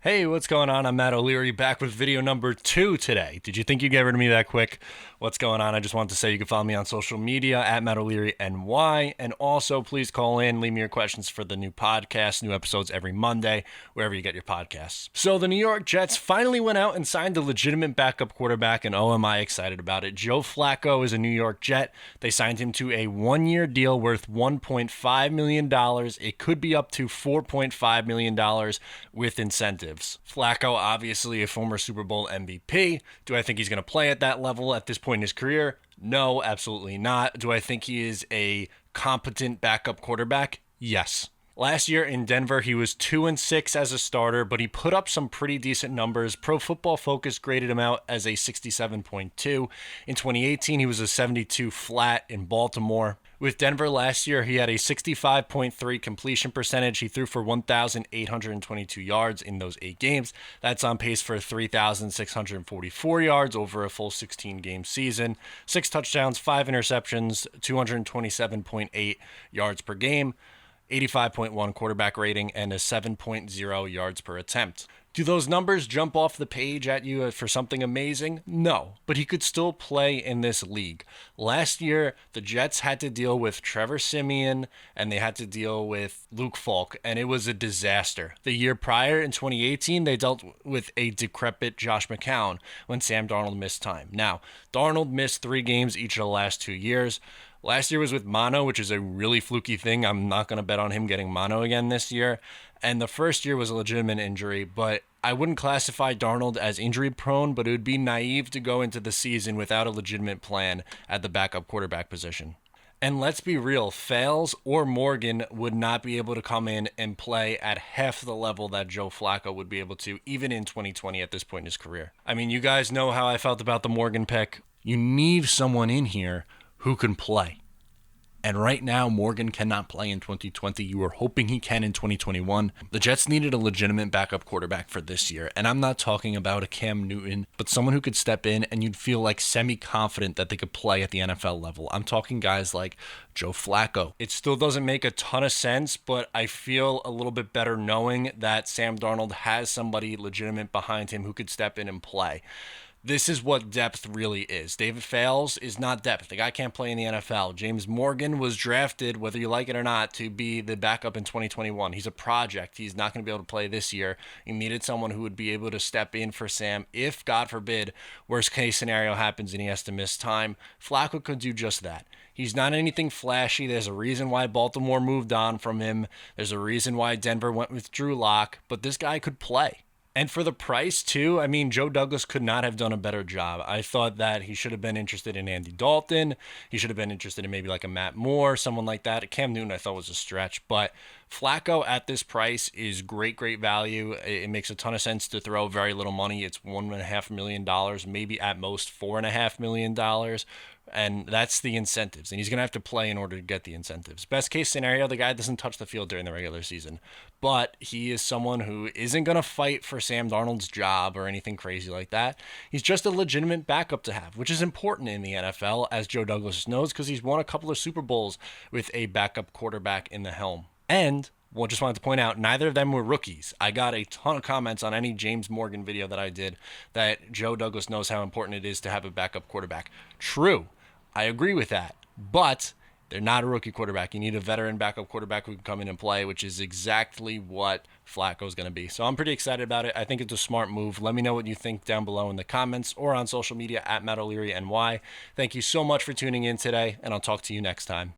Hey, what's going on? I'm Matt O'Leary back with video number 2 today. Did you think you'd get rid of me that quick? What's going on? I just wanted to say you can follow me on social media at Matt O'Leary NY. And also, please call in, leave me your questions for the new podcast, new episodes every Monday, wherever you get your podcasts. So the New York Jets finally went out and signed a legitimate backup quarterback, and oh, am I excited about it. Joe Flacco is a New York Jet. They signed him to a one-year deal worth $1.5 million. It could be up to $4.5 million with incentives. Flacco, obviously a former Super Bowl MVP. Do I think he's going to play at that level at this point in his career? No, absolutely not. Do I think he is a competent backup quarterback? Yes. Last year in Denver, he was 2-6 as a starter, but he put up some pretty decent numbers. Pro Football Focus graded him out as a 67.2. In 2018, he was a 72 flat in Baltimore. With Denver last year, he had a 65.3 completion percentage. He threw for 1,822 yards in those 8 games. That's on pace for 3,644 yards over a full 16-game season. 6 touchdowns, 5 interceptions, 227.8 yards per game. 85.1 quarterback rating, and a 7.0 yards per attempt. Do those numbers jump off the page at you for something amazing? No, but he could still play in this league. Last year, the Jets had to deal with Trevor Siemian, and they had to deal with Luke Falk, and it was a disaster. The year prior, in 2018, they dealt with a decrepit Josh McCown when Sam Darnold missed time. Now, Darnold missed 3 games each of the last 2 years. Last year was with mono, which is a really fluky thing. I'm not going to bet on him getting mono again this year. And the first year was a legitimate injury, but I wouldn't classify Darnold as injury prone, but it would be naive to go into the season without a legitimate plan at the backup quarterback position. And let's be real, Fales or Morgan would not be able to come in and play at half the level that Joe Flacco would be able to, even in 2020 at this point in his career. I mean, you guys know how I felt about the Morgan pick. You need someone in here who can play. And right now, Morgan cannot play in 2020. You were hoping he can in 2021. The Jets needed a legitimate backup quarterback for this year. And I'm not talking about a Cam Newton, but someone who could step in and you'd feel like semi-confident that they could play at the NFL level. I'm talking guys like Joe Flacco. It still doesn't make a ton of sense, but I feel a little bit better knowing that Sam Darnold has somebody legitimate behind him who could step in and play. This is what depth really is. David Fales is not depth. The guy can't play in the NFL. James Morgan was drafted, whether you like it or not, to be the backup in 2021. He's a project. He's not going to be able to play this year. He needed someone who would be able to step in for Sam if, God forbid, worst case scenario happens and he has to miss time. Flacco could do just that. He's not anything flashy. There's a reason why Baltimore moved on from him. There's a reason why Denver went with Drew Lock. But this guy could play. And for the price, too, I mean, Joe Douglas could not have done a better job. I thought that he should have been interested in Andy Dalton. He should have been interested in maybe like a Matt Moore, someone like that. Cam Newton, I thought, was a stretch. But Flacco at this price is great, great value. It makes a ton of sense to throw very little money. It's $1.5 million, maybe at most $4.5 million. And that's the incentives. And he's going to have to play in order to get the incentives. Best case scenario, the guy doesn't touch the field during the regular season. But he is someone who isn't going to fight for Sam Darnold's job or anything crazy like that. He's just a legitimate backup to have, which is important in the NFL, as Joe Douglas knows, because he's won a couple of Super Bowls with a backup quarterback in the helm. And well, just wanted to point out, neither of them were rookies. I got a ton of comments on any James Morgan video that I did that Joe Douglas knows how important it is to have a backup quarterback. True. I agree with that. But they're not a rookie quarterback. You need a veteran backup quarterback who can come in and play, which is exactly what Flacco's going to be. So I'm pretty excited about it. I think it's a smart move. Let me know what you think down below in the comments or on social media at Matt O'Leary NY. Thank you so much for tuning in today, and I'll talk to you next time.